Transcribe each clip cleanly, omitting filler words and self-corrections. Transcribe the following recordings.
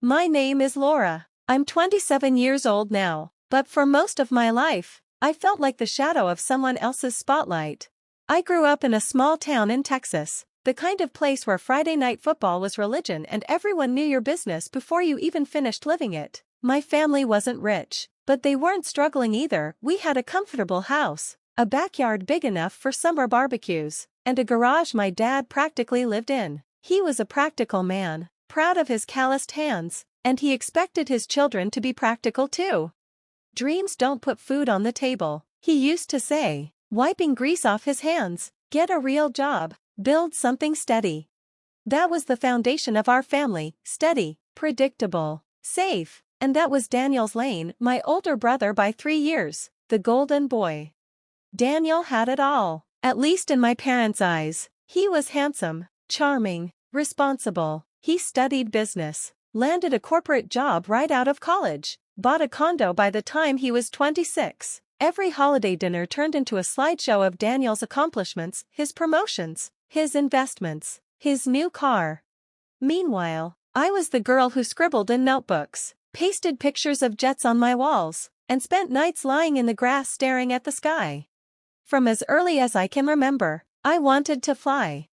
My name is Laura. I'm 27 years old now, but for most of my life, I felt like the shadow of someone else's spotlight. I grew up in a small town in Texas, the kind of place where Friday night football was religion and everyone knew your business before you even finished living it. My family wasn't rich, but they weren't struggling either. We had a comfortable house, a backyard big enough for summer barbecues, and a garage my dad practically lived in. He was a practical man, proud of his calloused hands, and he expected his children to be practical too. Dreams don't put food on the table, he used to say, wiping grease off his hands. Get a real job, build something steady. That was the foundation of our family, steady, predictable, safe, and that was Daniel's lane, my older brother by 3 years, the golden boy. Daniel had it all, at least in my parents' eyes. He was handsome, charming, responsible. He studied business, landed a corporate job right out of college, bought a condo by the time he was 26. Every holiday dinner turned into a slideshow of Daniel's accomplishments, his promotions, his investments, his new car. Meanwhile, I was the girl who scribbled in notebooks, pasted pictures of jets on my walls, and spent nights lying in the grass staring at the sky. From as early as I can remember, I wanted to fly.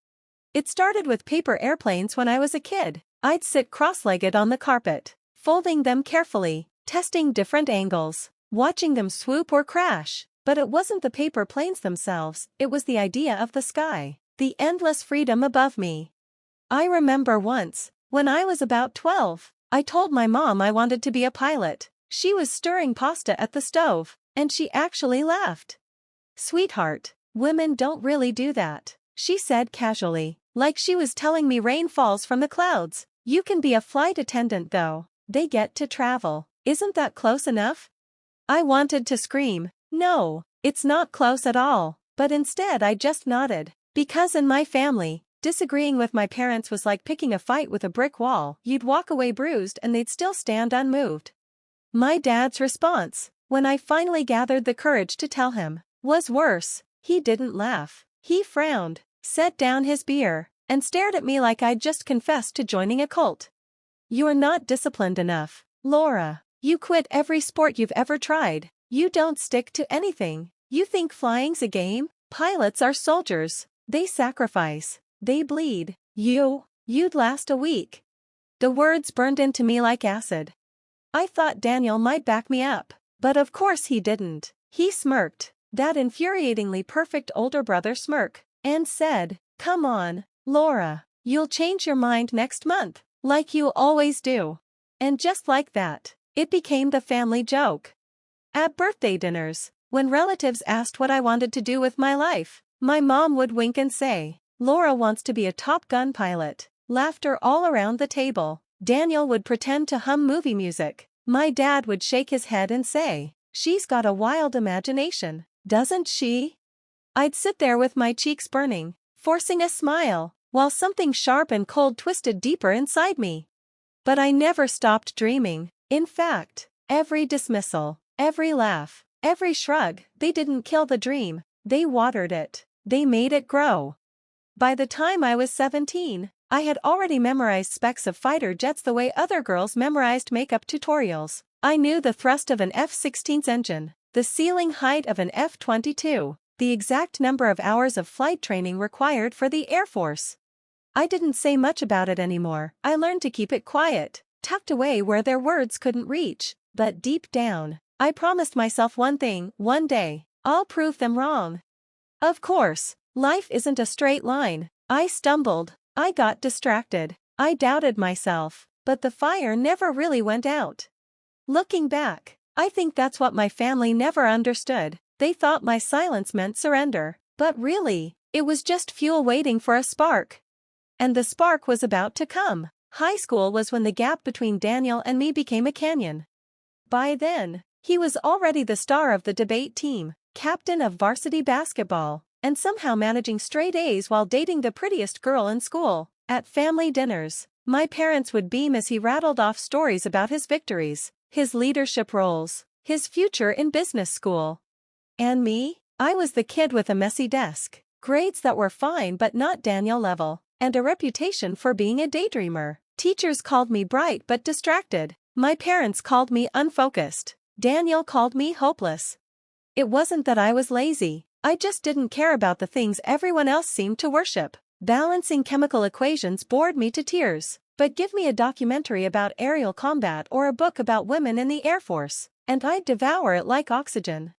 It started with paper airplanes when I was a kid. I'd sit cross-legged on the carpet, folding them carefully, testing different angles, watching them swoop or crash. But it wasn't the paper planes themselves, it was the idea of the sky, the endless freedom above me. I remember once, when I was about 12, I told my mom I wanted to be a pilot. She was stirring pasta at the stove, and she actually laughed. "Sweetheart, women don't really do that," she said casually, like she was telling me rain falls from the clouds. "You can be a flight attendant though. They get to travel. Isn't that close enough?" I wanted to scream, "No, it's not close at all," but instead I just nodded. Because in my family, disagreeing with my parents was like picking a fight with a brick wall. You'd walk away bruised and they'd still stand unmoved. My dad's response, when I finally gathered the courage to tell him, was worse. He didn't laugh. He frowned, set down his beer, and stared at me like I'd just confessed to joining a cult. "You're not disciplined enough, Laura. You quit every sport you've ever tried. You don't stick to anything. You think flying's a game? Pilots are soldiers. They sacrifice. They bleed. You'd last a week." The words burned into me like acid. I thought Daniel might back me up, but of course he didn't. He smirked, that infuriatingly perfect older brother smirk, and said, "Come on, Laura, you'll change your mind next month, like you always do." And just like that, it became the family joke. At birthday dinners, when relatives asked what I wanted to do with my life, my mom would wink and say, "Laura wants to be a Top Gun pilot." Laughter all around the table. Daniel would pretend to hum movie music. My dad would shake his head and say, "She's got a wild imagination, doesn't she?" I'd sit there with my cheeks burning, forcing a smile, while something sharp and cold twisted deeper inside me. But I never stopped dreaming. In fact, every dismissal, every laugh, every shrug, they didn't kill the dream, they watered it, they made it grow. By the time I was 17, I had already memorized specs of fighter jets the way other girls memorized makeup tutorials. I knew the thrust of an F-16's engine, the ceiling height of an F-22, the exact number of hours of flight training required for the Air Force. I didn't say much about it anymore. I learned to keep it quiet, tucked away where their words couldn't reach, but deep down, I promised myself one thing: one day, I'll prove them wrong. Of course, life isn't a straight line. I stumbled, I got distracted, I doubted myself, but the fire never really went out. Looking back, I think that's what my family never understood. They thought my silence meant surrender, but really, it was just fuel waiting for a spark. And the spark was about to come. High school was when the gap between Daniel and me became a canyon. By then, he was already the star of the debate team, captain of varsity basketball, and somehow managing straight A's while dating the prettiest girl in school. At family dinners, my parents would beam as he rattled off stories about his victories, his leadership roles, his future in business school. And me? I was the kid with a messy desk, grades that were fine but not Daniel level, and a reputation for being a daydreamer. Teachers called me bright but distracted. My parents called me unfocused. Daniel called me hopeless. It wasn't that I was lazy, I just didn't care about the things everyone else seemed to worship. Balancing chemical equations bored me to tears. But give me a documentary about aerial combat or a book about women in the Air Force, and I'd devour it like oxygen.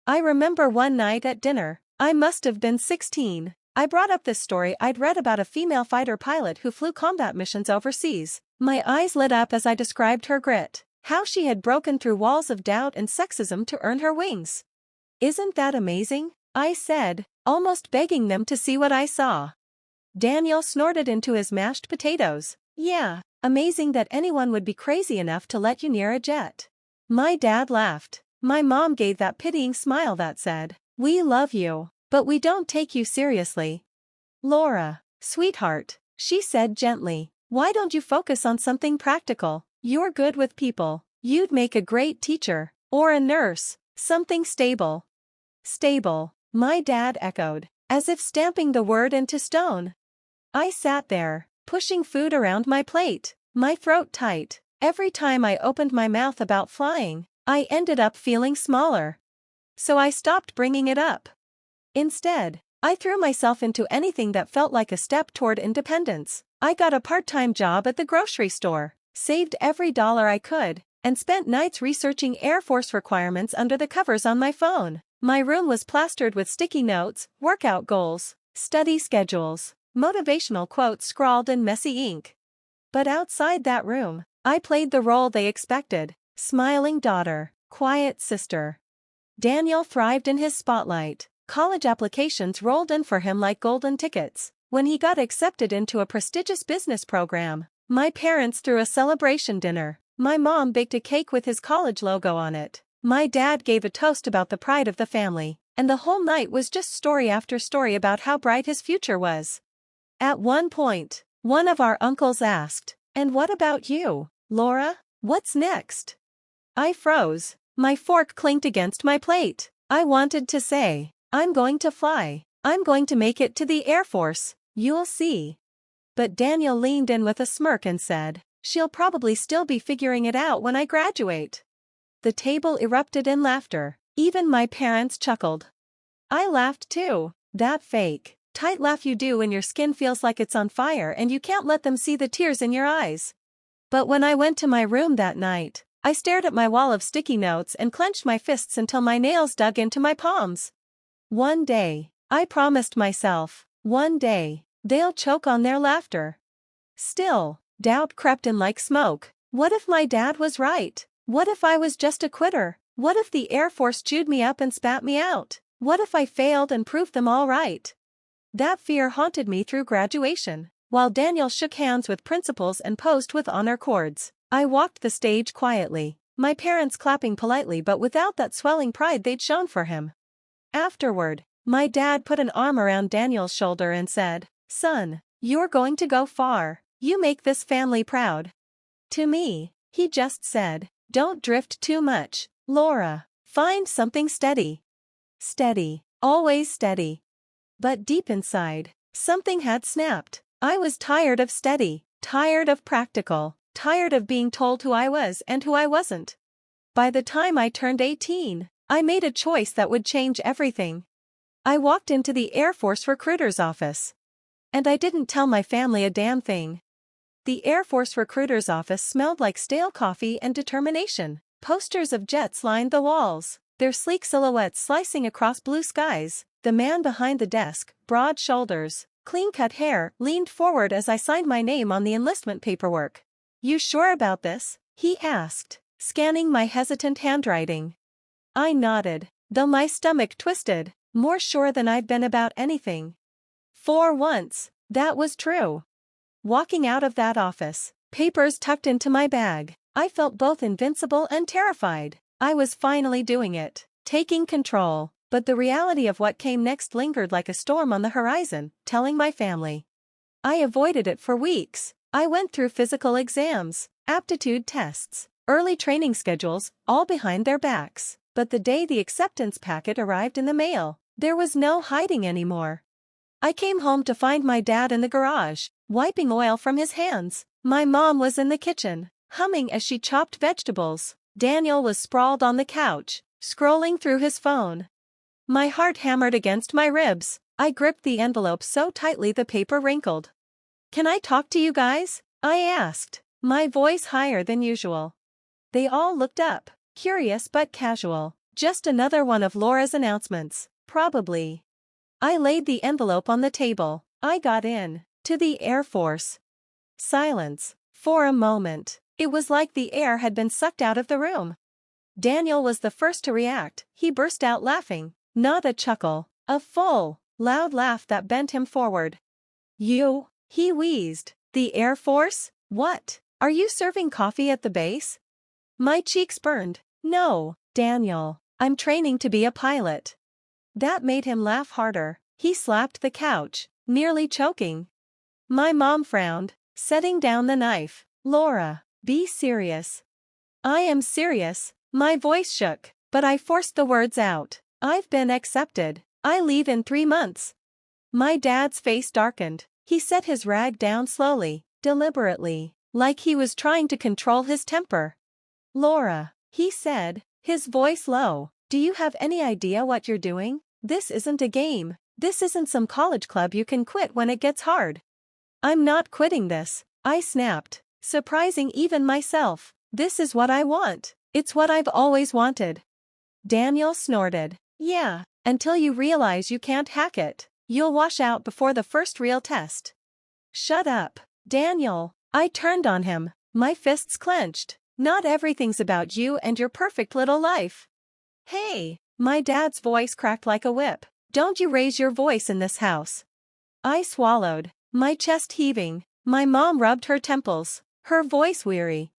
I remember one night at dinner, I must have been 16, I brought up this story I'd read about a female fighter pilot who flew combat missions overseas. My eyes lit up as I described her grit, how she had broken through walls of doubt and sexism to earn her wings. Isn't that amazing? I said, almost begging them to see what I saw. Daniel snorted into his mashed potatoes. Yeah, amazing that anyone would be crazy enough to let you near a jet. My dad laughed. My mom gave that pitying smile that said, "We love you, but we don't take you seriously." "Laura, sweetheart," she said gently, "why don't you focus on something practical? You're good with people. You'd make a great teacher, or a nurse, something stable." Stable, my dad echoed, as if stamping the word into stone. I sat there, pushing food around my plate, my throat tight. Every time I opened my mouth about flying, I ended up feeling smaller. So I stopped bringing it up. Instead, I threw myself into anything that felt like a step toward independence. I got a part-time job at the grocery store, saved every dollar I could, and spent nights researching Air Force requirements under the covers on my phone. My room was plastered with sticky notes, workout goals, study schedules, motivational quotes scrawled in messy ink. But outside that room, I played the role they expected: smiling daughter, quiet sister. Daniel thrived in his spotlight. College applications rolled in for him like golden tickets. When he got accepted into a prestigious business program, my parents threw a celebration dinner. My mom baked a cake with his college logo on it. My dad gave a toast about the pride of the family, and the whole night was just story after story about how bright his future was. At one point, one of our uncles asked, "And what about you, Laura? What's next?" I froze. My fork clinked against my plate. I wanted to say, "I'm going to fly. I'm going to make it to the Air Force. You'll see." But Daniel leaned in with a smirk and said, "She'll probably still be figuring it out when I graduate." The table erupted in laughter. Even my parents chuckled. I laughed too. That fake, tight laugh you do when your skin feels like it's on fire and you can't let them see the tears in your eyes. But when I went to my room that night, I stared at my wall of sticky notes and clenched my fists until my nails dug into my palms. One day, I promised myself, one day, they'll choke on their laughter. Still, doubt crept in like smoke. What if my dad was right? What if I was just a quitter? What if the Air Force chewed me up and spat me out? What if I failed and proved them all right? That fear haunted me through graduation. While Daniel shook hands with principals and posed with honor cords, I walked the stage quietly, my parents clapping politely but without that swelling pride they'd shown for him. Afterward, my dad put an arm around Daniel's shoulder and said, "Son, you're going to go far. You make this family proud." To me, he just said, "Don't drift too much, Laura. Find something steady." Steady, always steady. But deep inside, something had snapped. I was tired of steady, tired of practical, tired of being told who I was and who I wasn't. By the time I turned 18, I made a choice that would change everything. I walked into the Air Force recruiter's office. And I didn't tell my family a damn thing. The Air Force recruiter's office smelled like stale coffee and determination. Posters of jets lined the walls, their sleek silhouettes slicing across blue skies. The man behind the desk, broad shoulders, clean-cut hair, leaned forward as I signed my name on the enlistment paperwork. "You sure about this?" he asked, scanning my hesitant handwriting. I nodded, though my stomach twisted, more sure than I'd been about anything. For once, that was true. Walking out of that office, papers tucked into my bag, I felt both invincible and terrified. I was finally doing it, taking control, but the reality of what came next lingered like a storm on the horizon, telling my family. I avoided it for weeks. I went through physical exams, aptitude tests, early training schedules, all behind their backs. But the day the acceptance packet arrived in the mail, there was no hiding anymore. I came home to find my dad in the garage, wiping oil from his hands. My mom was in the kitchen, humming as she chopped vegetables. Daniel was sprawled on the couch, scrolling through his phone. My heart hammered against my ribs. I gripped the envelope so tightly the paper wrinkled. "Can I talk to you guys?" I asked, my voice higher than usual. They all looked up, curious but casual. Just another one of Laura's announcements, probably. I laid the envelope on the table. "I got in. To the Air Force." Silence. For a moment, it was like the air had been sucked out of the room. Daniel was the first to react. He burst out laughing. Not a chuckle, a full, loud laugh that bent him forward. "You?" he wheezed. "The Air Force? What? Are you serving coffee at the base?" My cheeks burned. "No, Daniel. I'm training to be a pilot." That made him laugh harder. He slapped the couch, nearly choking. My mom frowned, setting down the knife. "Laura, be serious." "I am serious." My voice shook, but I forced the words out. "I've been accepted. I leave in 3 months." My dad's face darkened. He set his rag down slowly, deliberately, like he was trying to control his temper. "Laura," he said, his voice low, "do you have any idea what you're doing? This isn't a game. This isn't some college club you can quit when it gets hard." "I'm not quitting this," I snapped, surprising even myself. "This is what I want. It's what I've always wanted." Daniel snorted. "Yeah, until you realize you can't hack it. You'll wash out before the first real test." "Shut up, Daniel." I turned on him, my fists clenched. "Not everything's about you and your perfect little life." "Hey," my dad's voice cracked like a whip. "Don't you raise your voice in this house." I swallowed, my chest heaving. My mom rubbed her temples, her voice weary.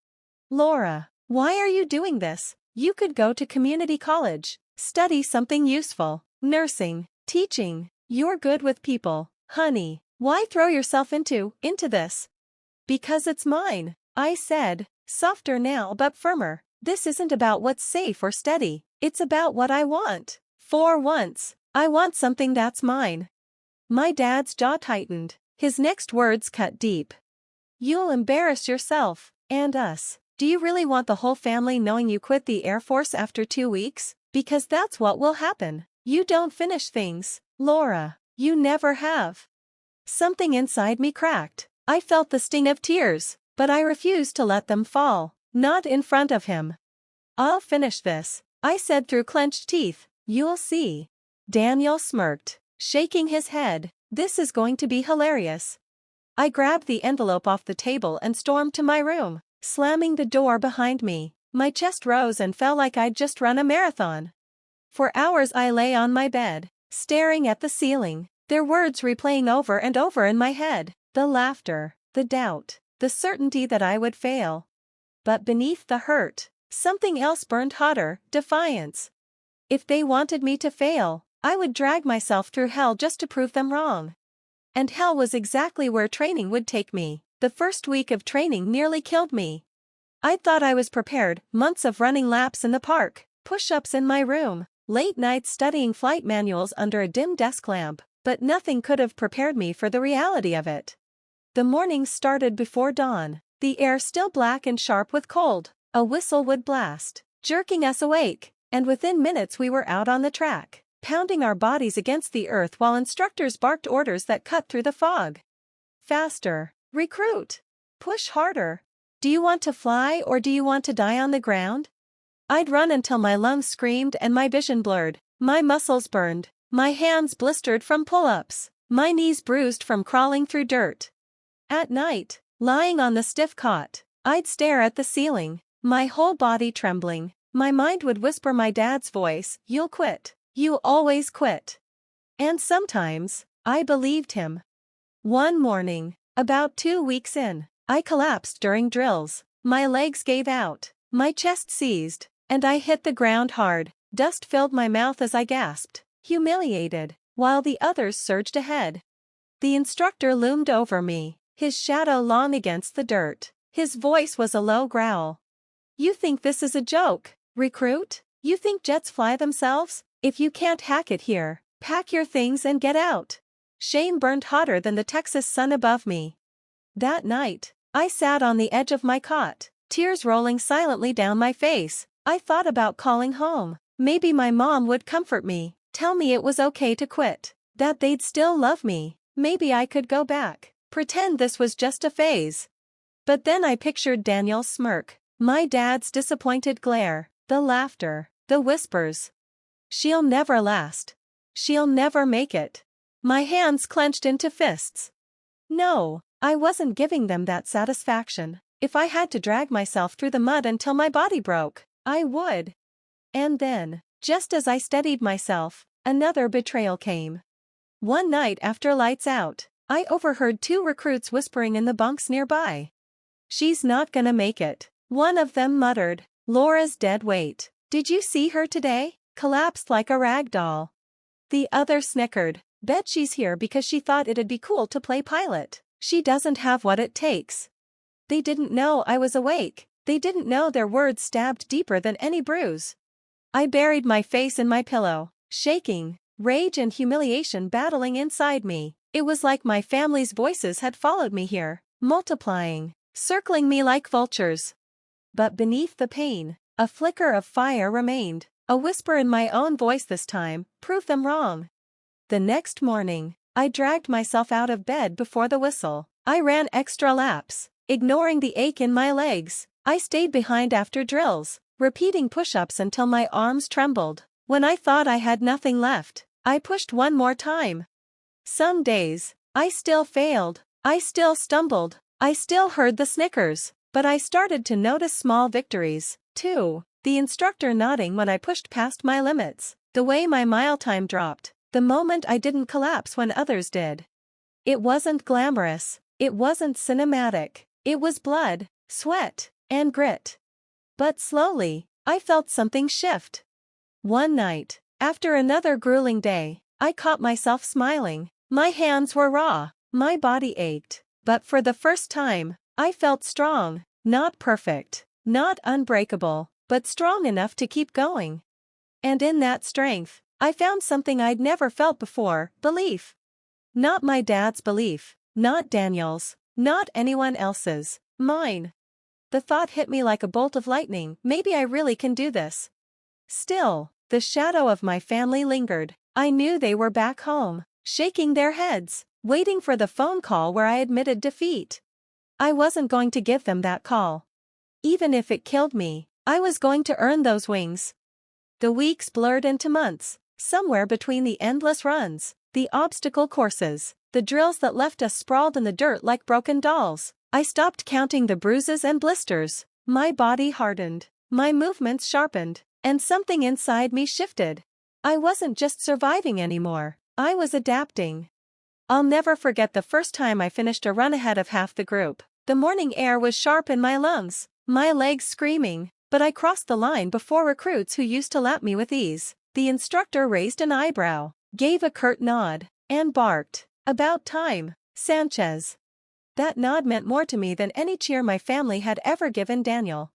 "Laura, why are you doing this? You could go to community college, study something useful, nursing, teaching. You're good with people, honey. Why throw yourself into this?" "Because it's mine," I said, softer now but firmer. "This isn't about what's safe or steady. It's about what I want. For once, I want something that's mine." My dad's jaw tightened. His next words cut deep. "You'll embarrass yourself, and us. Do you really want the whole family knowing you quit the Air Force after 2 weeks? Because that's what will happen. You don't finish things, Laura. You never have." Something inside me cracked. I felt the sting of tears, but I refused to let them fall. Not in front of him. "I'll finish this," I said through clenched teeth. "You'll see." Daniel smirked, shaking his head. "This is going to be hilarious." I grabbed the envelope off the table and stormed to my room, slamming the door behind me. My chest rose and felt like I'd just run a marathon. For hours I lay on my bed, staring at the ceiling, their words replaying over and over in my head. The laughter, the doubt, the certainty that I would fail. But beneath the hurt, something else burned hotter: defiance. If they wanted me to fail, I would drag myself through hell just to prove them wrong. And hell was exactly where training would take me. The first week of training nearly killed me. I thought I was prepared: months of running laps in the park, push-ups in my room, late nights studying flight manuals under a dim desk lamp, but nothing could have prepared me for the reality of it. The mornings started before dawn, the air still black and sharp with cold. A whistle would blast, jerking us awake, and within minutes we were out on the track, pounding our bodies against the earth while instructors barked orders that cut through the fog. "Faster, recruit! Push harder! Do you want to fly or do you want to die on the ground?" I'd run until my lungs screamed and my vision blurred, my muscles burned, my hands blistered from pull-ups, my knees bruised from crawling through dirt. At night, lying on the stiff cot, I'd stare at the ceiling, my whole body trembling. My mind would whisper my dad's voice: "You'll quit. You always quit." And sometimes, I believed him. One morning, about 2 weeks in, I collapsed during drills. My legs gave out, my chest seized, and I hit the ground hard. Dust filled my mouth as I gasped, humiliated, while the others surged ahead. The instructor loomed over me, his shadow long against the dirt. His voice was a low growl. "You think this is a joke, recruit? You think jets fly themselves? If you can't hack it here, pack your things and get out." Shame burned hotter than the Texas sun above me. That night, I sat on the edge of my cot, tears rolling silently down my face. I thought about calling home. Maybe my mom would comfort me, tell me it was okay to quit, that they'd still love me. Maybe I could go back, pretend this was just a phase. But then I pictured Daniel's smirk, my dad's disappointed glare, the laughter, the whispers. She'll never last. She'll never make it. My hands clenched into fists. No, I wasn't giving them that satisfaction. If I had to drag myself through the mud until my body broke, I would. And then, just as I steadied myself, another betrayal came. One night after lights out, I overheard two recruits whispering in the bunks nearby. "She's not gonna make it," one of them muttered. "Laura's dead weight. Did you see her today? Collapsed like a rag doll." The other snickered. "Bet she's here because she thought it'd be cool to play pilot. She doesn't have what it takes." They didn't know I was awake. They didn't know their words stabbed deeper than any bruise. I buried my face in my pillow, shaking, rage and humiliation battling inside me. It was like my family's voices had followed me here, multiplying, circling me like vultures. But beneath the pain, a flicker of fire remained. A whisper in my own voice this time, "Prove them wrong." The next morning, I dragged myself out of bed before the whistle. I ran extra laps, ignoring the ache in my legs. I stayed behind after drills, repeating push-ups until my arms trembled. When I thought I had nothing left, I pushed one more time. Some days, I still failed. I still stumbled. I still heard the snickers. But I started to notice small victories, too. The instructor nodding when I pushed past my limits, the way my mile time dropped, the moment I didn't collapse when others did. It wasn't glamorous, it wasn't cinematic, it was blood, sweat, and grit. But slowly, I felt something shift. One night, after another grueling day, I caught myself smiling. My hands were raw, my body ached, but for the first time, I felt strong, not perfect, not unbreakable, but strong enough to keep going. And in that strength, I found something I'd never felt before: belief. Not my dad's belief, not Daniel's, not anyone else's, mine. The thought hit me like a bolt of lightning: maybe I really can do this. Still, the shadow of my family lingered. I knew they were back home, shaking their heads, waiting for the phone call where I admitted defeat. I wasn't going to give them that call. Even if it killed me, I was going to earn those wings. The weeks blurred into months, somewhere between the endless runs, the obstacle courses, the drills that left us sprawled in the dirt like broken dolls. I stopped counting the bruises and blisters. My body hardened, my movements sharpened, and something inside me shifted. I wasn't just surviving anymore, I was adapting. I'll never forget the first time I finished a run ahead of half the group. The morning air was sharp in my lungs, my legs screaming, but I crossed the line before recruits who used to lap me with ease. The instructor raised an eyebrow, gave a curt nod, and barked, "About time, Sanchez." That nod meant more to me than any cheer my family had ever given Daniel.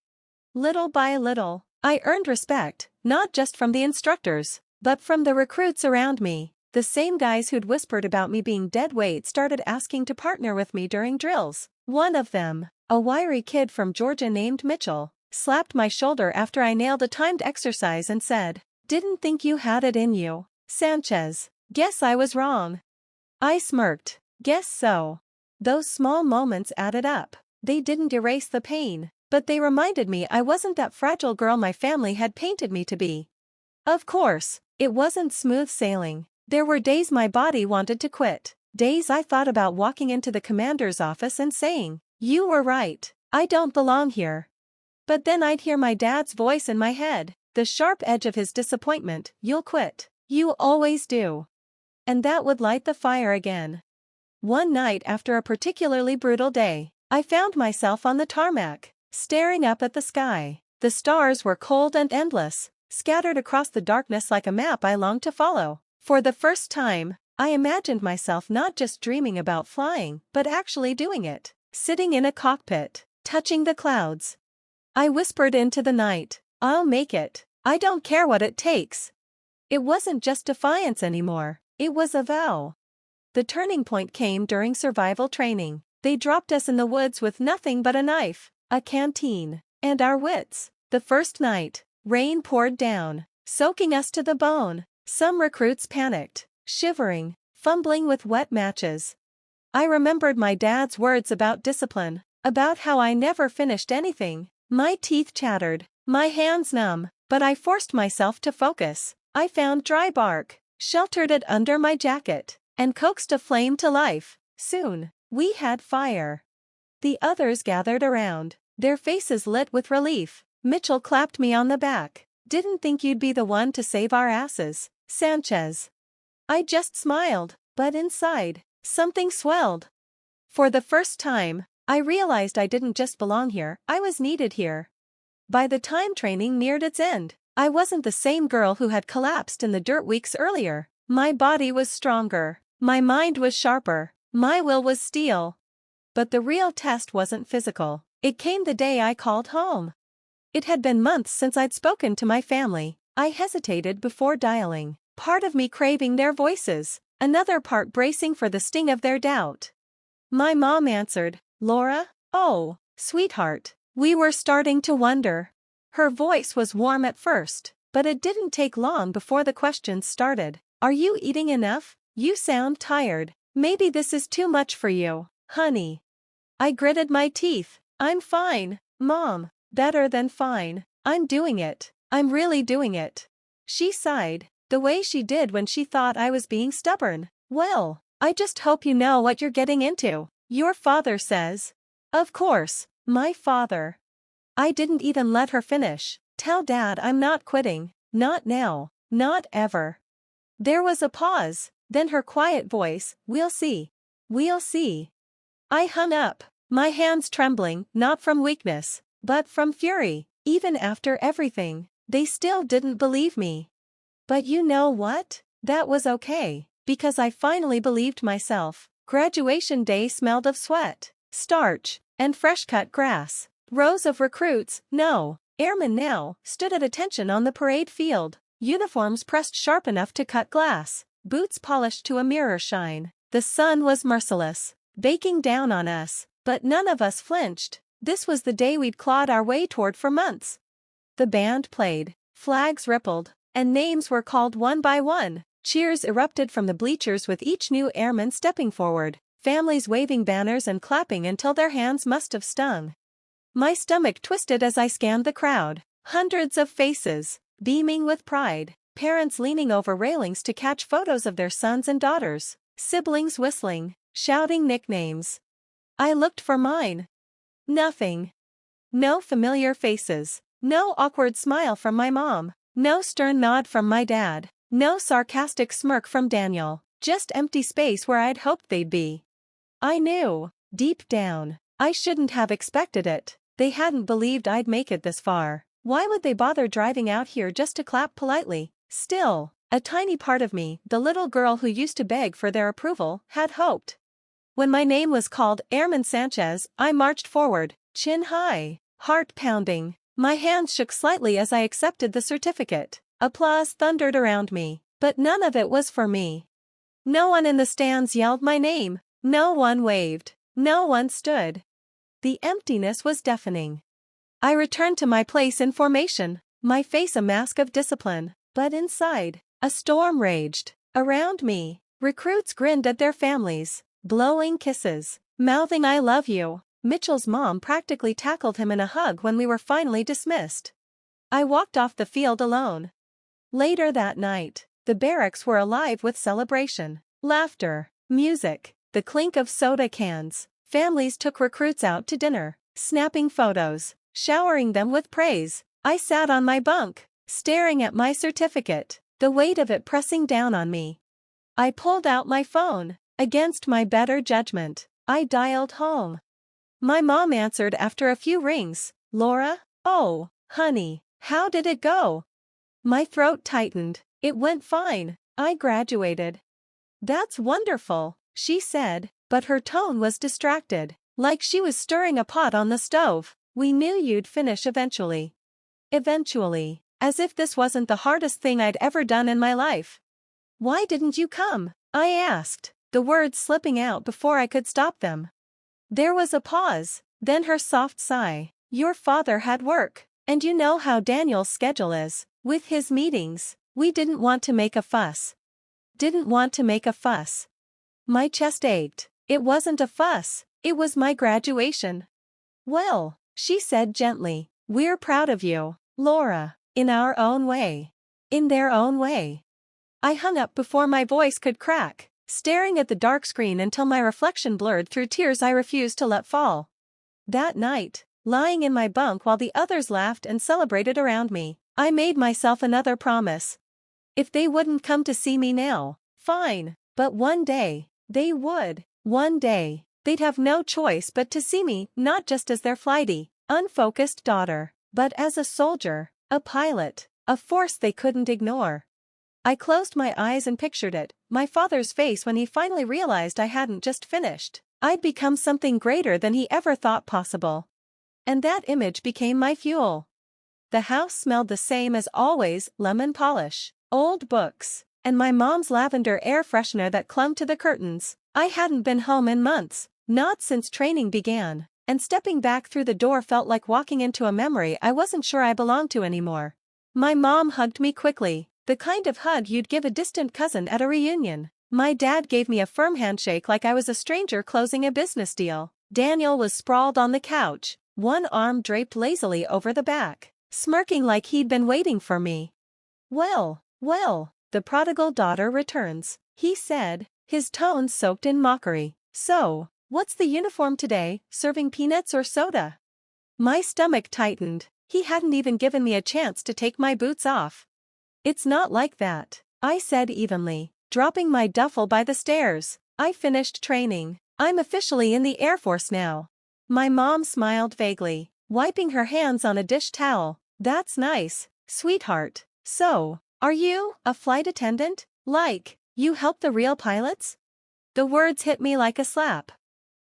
Little by little, I earned respect, not just from the instructors, but from the recruits around me. The same guys who'd whispered about me being dead weight started asking to partner with me during drills. One of them, a wiry kid from Georgia named Mitchell, slapped my shoulder after I nailed a timed exercise and said, "Didn't think you had it in you, Sanchez." Guess I was wrong. I smirked. Guess so. Those small moments added up. They didn't erase the pain, but they reminded me I wasn't that fragile girl my family had painted me to be. Of course, it wasn't smooth sailing. There were days my body wanted to quit, days I thought about walking into the commander's office and saying, "You were right, I don't belong here." But then I'd hear my dad's voice in my head, the sharp edge of his disappointment: "You'll quit. You always do." And that would light the fire again. One night after a particularly brutal day, I found myself on the tarmac, staring up at the sky. The stars were cold and endless, scattered across the darkness like a map I longed to follow. For the first time, I imagined myself not just dreaming about flying, but actually doing it, sitting in a cockpit, touching the clouds. I whispered into the night, "I'll make it. I don't care what it takes." It wasn't just defiance anymore, it was a vow. The turning point came during survival training. They dropped us in the woods with nothing but a knife, a canteen, and our wits. The first night, rain poured down, soaking us to the bone. Some recruits panicked, shivering, fumbling with wet matches. I remembered my dad's words about discipline, about how I never finished anything. My teeth chattered, my hands numb, but I forced myself to focus. I found dry bark, sheltered it under my jacket, and coaxed a flame to life. Soon, we had fire. The others gathered around, their faces lit with relief. Mitchell clapped me on the back. "Didn't think you'd be the one to save our asses, Sanchez." I just smiled, but inside, something swelled. For the first time, I realized I didn't just belong here, I was needed here. By the time training neared its end, I wasn't the same girl who had collapsed in the dirt weeks earlier. My body was stronger, my mind was sharper, my will was steel. But the real test wasn't physical. It came the day I called home. It had been months since I'd spoken to my family. I hesitated before dialing, part of me craving their voices, another part bracing for the sting of their doubt. My mom answered, "Laura? Oh, sweetheart." We were starting to wonder. Her voice was warm at first, but it didn't take long before the questions started. "Are you eating enough? You sound tired. Maybe this is too much for you, honey." I gritted my teeth. "I'm fine, Mom. Better than fine. I'm doing it. I'm really doing it." She sighed, the way she did when she thought I was being stubborn. "Well, I just hope you know what you're getting into. Your father says." "Of course, my father." I didn't even let her finish. "Tell Dad I'm not quitting. Not now. Not ever." There was a pause, then her quiet voice, "We'll see. We'll see." I hung up, my hands trembling, not from weakness, but from fury. Even after everything, they still didn't believe me. But you know what? That was okay, because I finally believed myself. Graduation day smelled of sweat, starch, and fresh-cut grass. Rows of recruits, no, airmen now, stood at attention on the parade field. Uniforms pressed sharp enough to cut glass, boots polished to a mirror shine. The sun was merciless, baking down on us, but none of us flinched. This was the day we'd clawed our way toward for months. The band played, flags rippled, and names were called one by one. Cheers erupted from the bleachers with each new airman stepping forward, families waving banners and clapping until their hands must have stung. My stomach twisted as I scanned the crowd. Hundreds of faces, beaming with pride, parents leaning over railings to catch photos of their sons and daughters, siblings whistling, shouting nicknames. I looked for mine. Nothing. No familiar faces, no awkward smile from my mom, no stern nod from my dad, no sarcastic smirk from Daniel, just empty space where I'd hoped they'd be. I knew, deep down, I shouldn't have expected it. They hadn't believed I'd make it this far. Why would they bother driving out here just to clap politely? Still, a tiny part of me, the little girl who used to beg for their approval, had hoped. When my name was called, Airman Sanchez, I marched forward, chin high, heart pounding. My hands shook slightly as I accepted the certificate. Applause thundered around me, but none of it was for me. No one in the stands yelled my name, no one waved, no one stood. The emptiness was deafening. I returned to my place in formation, my face a mask of discipline, but inside, a storm raged. Around me, recruits grinned at their families, blowing kisses, mouthing "I love you." Mitchell's mom practically tackled him in a hug when we were finally dismissed. I walked off the field alone. Later that night, the barracks were alive with celebration, laughter, music, the clink of soda cans. Families took recruits out to dinner, snapping photos, showering them with praise. I sat on my bunk, staring at my certificate, the weight of it pressing down on me. I pulled out my phone. Against my better judgment, I dialed home. My mom answered after a few rings. "Laura? Oh, honey, how did it go?" My throat tightened. "It went fine. I graduated." "That's wonderful," she said, but her tone was distracted, like she was stirring a pot on the stove. "We knew you'd finish eventually." Eventually, as if this wasn't the hardest thing I'd ever done in my life. "Why didn't you come?" I asked, the words slipping out before I could stop them. There was a pause, then her soft sigh. Your father had work, and you know how Daniel's schedule is. With his meetings, we didn't want to make a fuss. Didn't want to make a fuss. My chest ached. It wasn't a fuss, it was my graduation. Well, she said gently, we're proud of you, Laura, in our own way. In their own way. I hung up before my voice could crack, staring at the dark screen until my reflection blurred through tears I refused to let fall. That night, lying in my bunk while the others laughed and celebrated around me, I made myself another promise. If they wouldn't come to see me now, fine, but one day, they would. One day, they'd have no choice but to see me not just as their flighty, unfocused daughter, but as a soldier, a pilot, a force they couldn't ignore. I closed my eyes and pictured it, my father's face when he finally realized I hadn't just finished. I'd become something greater than he ever thought possible. And that image became my fuel. The house smelled the same as always, lemon polish, old books, and my mom's lavender air freshener that clung to the curtains. I hadn't been home in months, not since training began, and stepping back through the door felt like walking into a memory I wasn't sure I belonged to anymore. My mom hugged me quickly, the kind of hug you'd give a distant cousin at a reunion. My dad gave me a firm handshake like I was a stranger closing a business deal. Daniel was sprawled on the couch, one arm draped lazily over the back, smirking like he'd been waiting for me. Well, the prodigal daughter returns, he said, his tone soaked in mockery. So, what's the uniform today, serving peanuts or soda? My stomach tightened, he hadn't even given me a chance to take my boots off. It's not like that, I said evenly, dropping my duffel by the stairs. I finished training. I'm officially in the Air Force now. My mom smiled vaguely, wiping her hands on a dish towel. That's nice, sweetheart. So, are you a flight attendant? Like, you help the real pilots? The words hit me like a slap.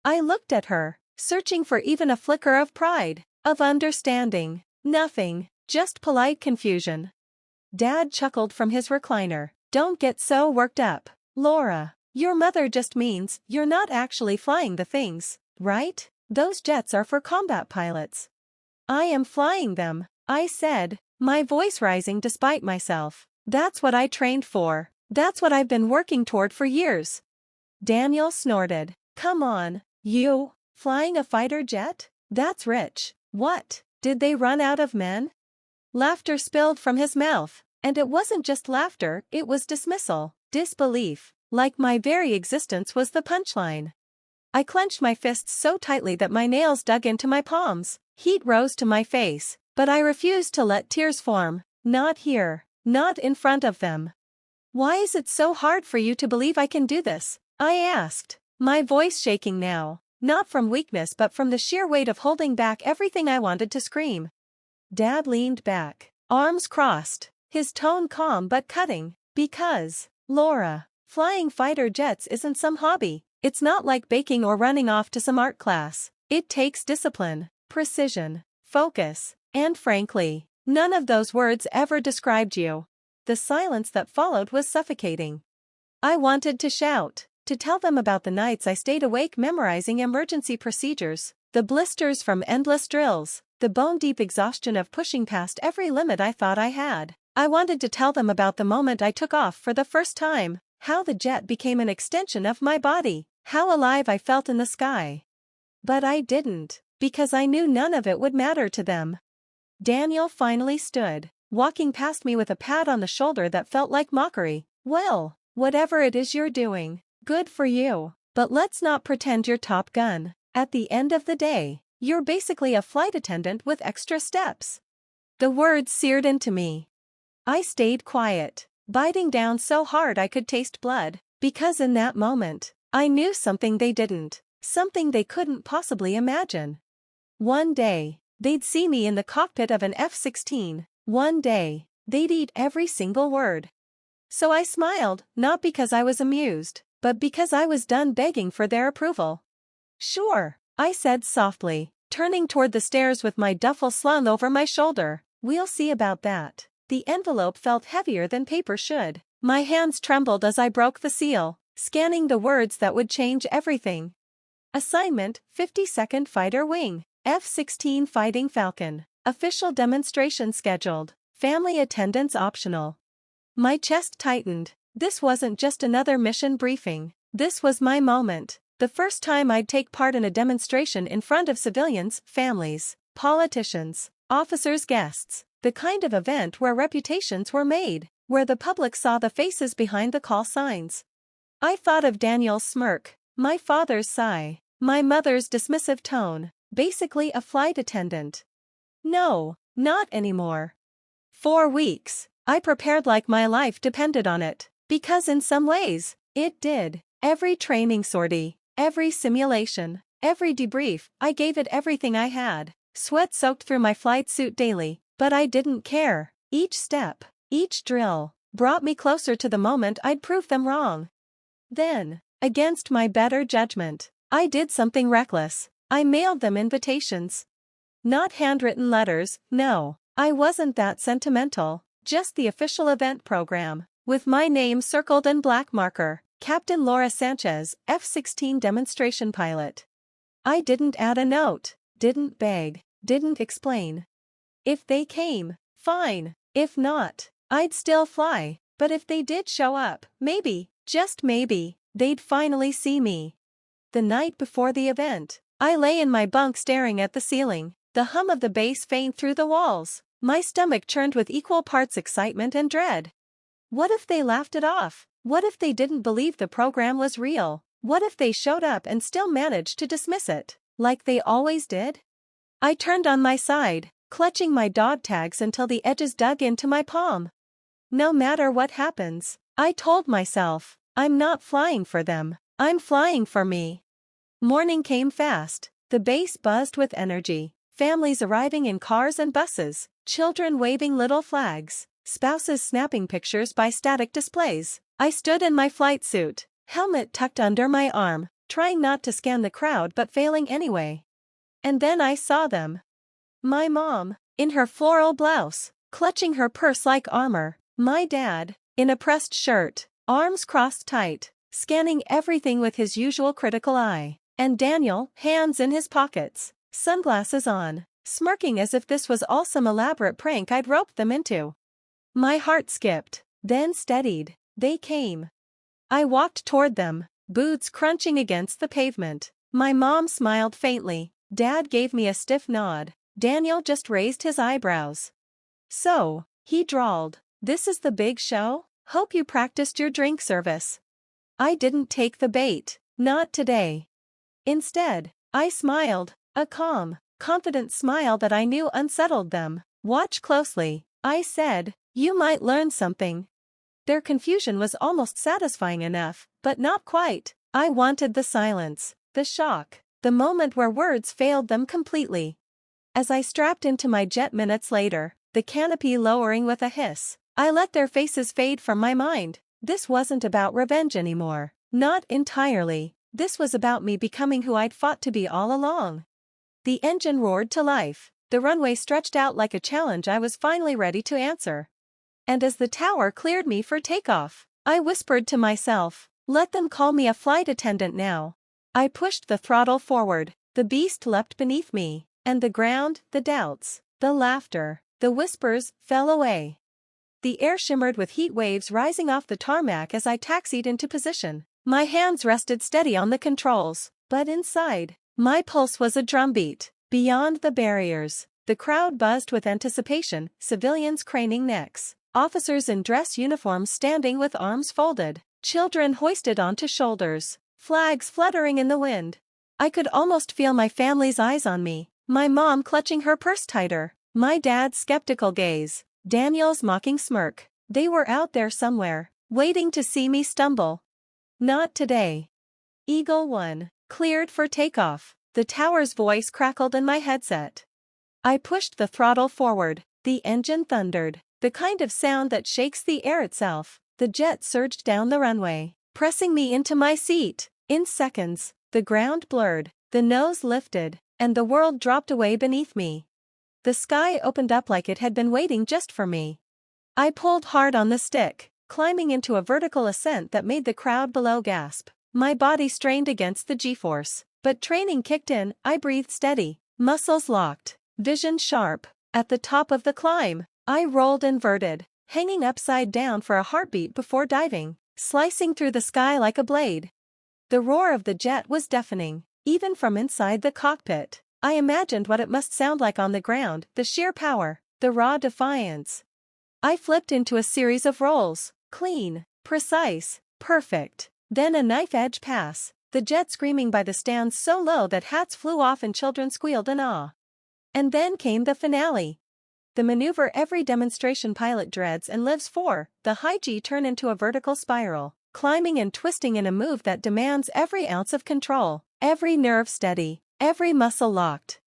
I looked at her, searching for even a flicker of pride, of understanding. Nothing, just polite confusion. Dad chuckled from his recliner. Don't get so worked up, Laura. Your mother just means you're not actually flying the things, right? Those jets are for combat pilots. I am flying them, I said, my voice rising despite myself. That's what I trained for. That's what I've been working toward for years. Daniel snorted. Come on, you, flying a fighter jet? That's rich. What, did they run out of men? Laughter spilled from his mouth, and it wasn't just laughter, it was dismissal, disbelief, like my very existence was the punchline. I clenched my fists so tightly that my nails dug into my palms. Heat rose to my face, but I refused to let tears form. Not here, not in front of them. Why is it so hard for you to believe I can do this? I asked, my voice shaking now, not from weakness but from the sheer weight of holding back everything I wanted to scream. Dad leaned back, arms crossed, his tone calm but cutting. Because, Laura, flying fighter jets isn't some hobby. It's not like baking or running off to some art class. It takes discipline, precision, focus, and frankly, none of those words ever described you. The silence that followed was suffocating. I wanted to shout, to tell them about the nights I stayed awake memorizing emergency procedures, the blisters from endless drills, the bone-deep exhaustion of pushing past every limit I thought I had. I wanted to tell them about the moment I took off for the first time, how the jet became an extension of my body, how alive I felt in the sky. But I didn't, because I knew none of it would matter to them. Daniel finally stood, walking past me with a pat on the shoulder that felt like mockery. Well, whatever it is you're doing, good for you, but let's not pretend you're Top Gun. At the end of the day, you're basically a flight attendant with extra steps. The words seared into me. I stayed quiet, biting down so hard I could taste blood, because in that moment, I knew something they didn't, something they couldn't possibly imagine. One day, they'd see me in the cockpit of an F-16, one day, they'd eat every single word. So I smiled, not because I was amused, but because I was done begging for their approval. Sure, I said softly, turning toward the stairs with my duffel slung over my shoulder. We'll see about that. The envelope felt heavier than paper should. My hands trembled as I broke the seal, scanning the words that would change everything. Assignment, 52nd Fighter Wing, F-16 Fighting Falcon. Official demonstration scheduled. Family attendance optional. My chest tightened. This wasn't just another mission briefing. This was my moment. The first time I'd take part in a demonstration in front of civilians, families, politicians, officers, guests. The kind of event where reputations were made, where the public saw the faces behind the call signs. I thought of Daniel's smirk, my father's sigh, my mother's dismissive tone, basically a flight attendant. No, not anymore. 4 weeks. I prepared like my life depended on it, because in some ways, it did. Every training sortie, every simulation, every debrief, I gave it everything I had. Sweat soaked through my flight suit daily, but I didn't care. Each step, each drill, brought me closer to the moment I'd prove them wrong. Then, against my better judgment, I did something reckless. I mailed them invitations. Not handwritten letters, no, I wasn't that sentimental. Just the official event program, with my name circled in black marker, Captain Laura Sanchez, F-16 demonstration pilot. I didn't add a note, didn't beg, didn't explain. If they came, fine. If not, I'd still fly. But if they did show up, maybe, just maybe, they'd finally see me. The night before the event, I lay in my bunk staring at the ceiling, the hum of the bass faint through the walls. My stomach churned with equal parts excitement and dread. What if they laughed it off? What if they didn't believe the program was real? What if they showed up and still managed to dismiss it, like they always did? I turned on my side, clutching my dog tags until the edges dug into my palm. No matter what happens, I told myself, I'm not flying for them, I'm flying for me. Morning came fast, the base buzzed with energy, families arriving in cars and buses. Children waving little flags, spouses snapping pictures by static displays. I stood in my flight suit, helmet tucked under my arm, trying not to scan the crowd but failing anyway. And then I saw them. My mom, in her floral blouse, clutching her purse like armor. My dad, in a pressed shirt, arms crossed tight, scanning everything with his usual critical eye. And Daniel, hands in his pockets, sunglasses on, smirking as if this was all some elaborate prank I'd roped them into. My heart skipped, then steadied. They came. I walked toward them, boots crunching against the pavement. My mom smiled faintly. Dad gave me a stiff nod. Daniel just raised his eyebrows. So, he drawled, "This is the big show? Hope you practiced your drink service." I didn't take the bait, not today. Instead, I smiled, a calm, confident smile that I knew unsettled them. "Watch closely," I said, "you might learn something." Their confusion was almost satisfying enough, but not quite. I wanted the silence, the shock, the moment where words failed them completely. As I strapped into my jet minutes later, the canopy lowering with a hiss, I let their faces fade from my mind. This wasn't about revenge anymore. Not entirely. This was about me becoming who I'd fought to be all along. The engine roared to life. The runway stretched out like a challenge I was finally ready to answer. And as the tower cleared me for takeoff, I whispered to myself, "Let them call me a flight attendant now." I pushed the throttle forward, the beast leapt beneath me, and the ground, the doubts, the laughter, the whispers, fell away. The air shimmered with heat waves rising off the tarmac as I taxied into position. My hands rested steady on the controls, but inside, my pulse was a drumbeat. Beyond the barriers, the crowd buzzed with anticipation, civilians craning necks, officers in dress uniforms standing with arms folded, children hoisted onto shoulders, flags fluttering in the wind. I could almost feel my family's eyes on me, my mom clutching her purse tighter, my dad's skeptical gaze, Daniel's mocking smirk. They were out there somewhere, waiting to see me stumble. Not today. Eagle 1, cleared for takeoff. The tower's voice crackled in my headset. I pushed the throttle forward. The engine thundered, the kind of sound that shakes the air itself. The jet surged down the runway, pressing me into my seat. In seconds, the ground blurred, the nose lifted, and the world dropped away beneath me. The sky opened up like it had been waiting just for me. I pulled hard on the stick, climbing into a vertical ascent that made the crowd below gasp. My body strained against the G-force, But training kicked in, I breathed steady, muscles locked, vision sharp. At the top of the climb, I rolled inverted, hanging upside down for a heartbeat before diving, slicing through the sky like a blade. The roar of the jet was deafening, even from inside the cockpit. I imagined what it must sound like on the ground, the sheer power, the raw defiance. I flipped into a series of rolls, clean, precise, perfect. Then a knife-edge pass, the jet screaming by the stands so low that hats flew off and children squealed in awe. And then came the finale. The maneuver every demonstration pilot dreads and lives for, the high G turn into a vertical spiral, climbing and twisting in a move that demands every ounce of control, every nerve steady, every muscle locked.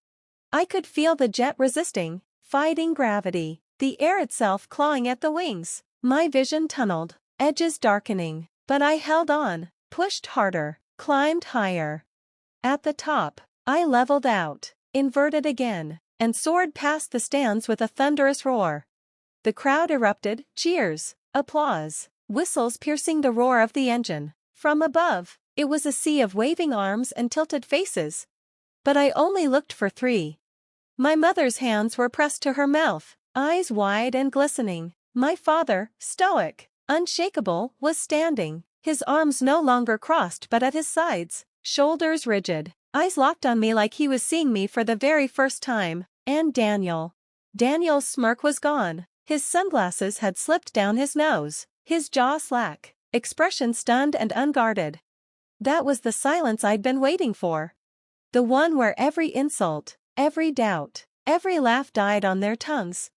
I could feel the jet resisting, fighting gravity, the air itself clawing at the wings, my vision tunneled, edges darkening, but I held on, pushed harder, climbed higher. At the top, I leveled out, inverted again, and soared past the stands with a thunderous roar. The crowd erupted, cheers, applause, whistles piercing the roar of the engine. From above, it was a sea of waving arms and tilted faces. But I only looked for 3. My mother's hands were pressed to her mouth, eyes wide and glistening. My father, stoic, unshakable, was standing, his arms no longer crossed but at his sides, shoulders rigid, eyes locked on me like he was seeing me for the very first time. And Daniel's smirk was gone, his sunglasses had slipped down his nose, his jaw slack, expression stunned and unguarded. That was the silence I'd been waiting for. The one where every insult, every doubt, every laugh died on their tongues.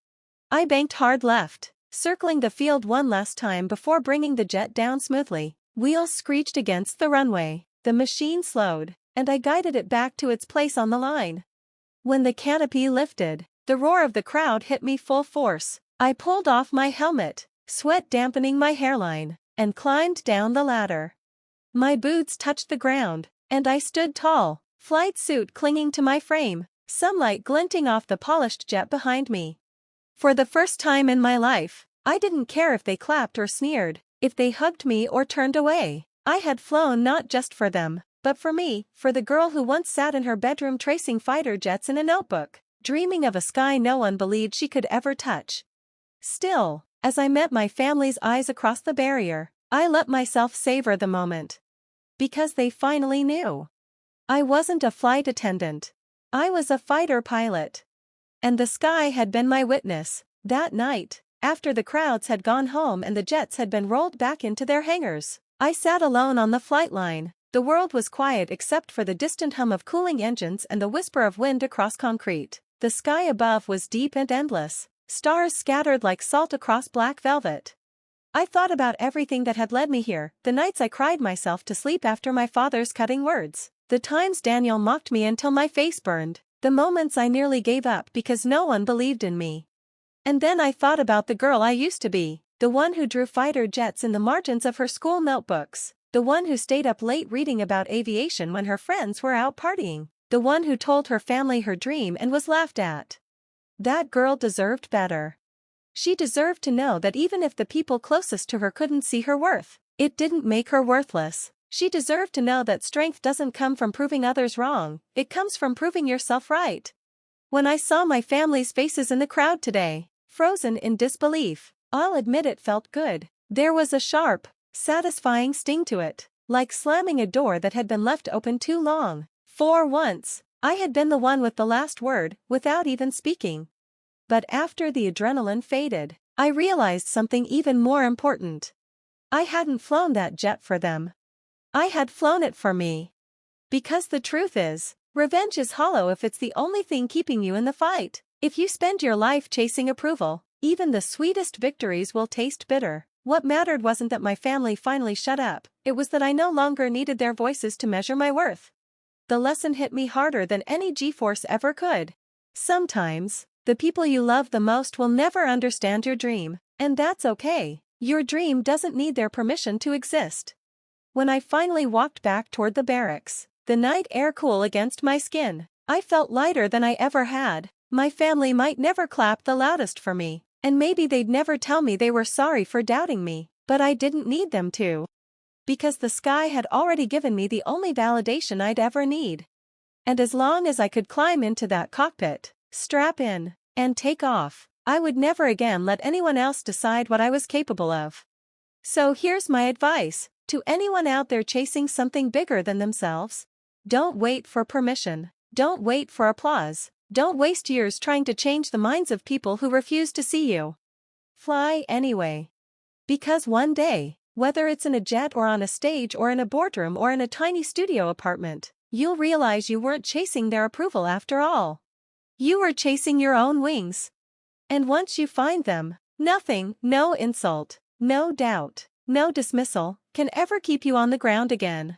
I banked hard left, circling the field one last time before bringing the jet down smoothly. Wheels screeched against the runway, the machine slowed, and I guided it back to its place on the line. When the canopy lifted, the roar of the crowd hit me full force. I pulled off my helmet, sweat dampening my hairline, and climbed down the ladder. My boots touched the ground, and I stood tall, flight suit clinging to my frame, sunlight glinting off the polished jet behind me. For the first time in my life, I didn't care if they clapped or sneered, if they hugged me or turned away. I had flown not just for them, but for me, for the girl who once sat in her bedroom tracing fighter jets in a notebook, dreaming of a sky no one believed she could ever touch. Still, as I met my family's eyes across the barrier, I let myself savor the moment. Because they finally knew. I wasn't a flight attendant. I was a fighter pilot. And the sky had been my witness. That night, after the crowds had gone home and the jets had been rolled back into their hangars, I sat alone on the flight line. The world was quiet except for the distant hum of cooling engines and the whisper of wind across concrete. The sky above was deep and endless, stars scattered like salt across black velvet. I thought about everything that had led me here, the nights I cried myself to sleep after my father's cutting words, the times Daniel mocked me until my face burned, the moments I nearly gave up because no one believed in me. And then I thought about the girl I used to be, the one who drew fighter jets in the margins of her school notebooks, the one who stayed up late reading about aviation when her friends were out partying, the one who told her family her dream and was laughed at. That girl deserved better. She deserved to know that even if the people closest to her couldn't see her worth, it didn't make her worthless. She deserved to know that strength doesn't come from proving others wrong, it comes from proving yourself right. When I saw my family's faces in the crowd today, frozen in disbelief, I'll admit it felt good. There was a sharp, satisfying sting to it, like slamming a door that had been left open too long. For once, I had been the one with the last word, without even speaking. But after the adrenaline faded, I realized something even more important. I hadn't flown that jet for them. I had flown it for me. Because the truth is, revenge is hollow if it's the only thing keeping you in the fight. If you spend your life chasing approval, even the sweetest victories will taste bitter. What mattered wasn't that my family finally shut up, it was that I no longer needed their voices to measure my worth. The lesson hit me harder than any G-force ever could. Sometimes, the people you love the most will never understand your dream, and that's okay. Your dream doesn't need their permission to exist. When I finally walked back toward the barracks, the night air cool against my skin, I felt lighter than I ever had. My family might never clap the loudest for me, and maybe they'd never tell me they were sorry for doubting me, but I didn't need them to. because the sky had already given me the only validation I'd ever need. And as long as I could climb into that cockpit, strap in, and take off, I would never again let anyone else decide what I was capable of. So here's my advice to anyone out there chasing something bigger than themselves. Don't wait for permission. Don't wait for applause. Don't waste years trying to change the minds of people who refuse to see you. Fly anyway. Because one day, whether it's in a jet or on a stage or in a boardroom or in a tiny studio apartment, you'll realize you weren't chasing their approval after all. You were chasing your own wings. And once you find them, nothing, no insult, no doubt, no dismissal, can ever keep you on the ground again.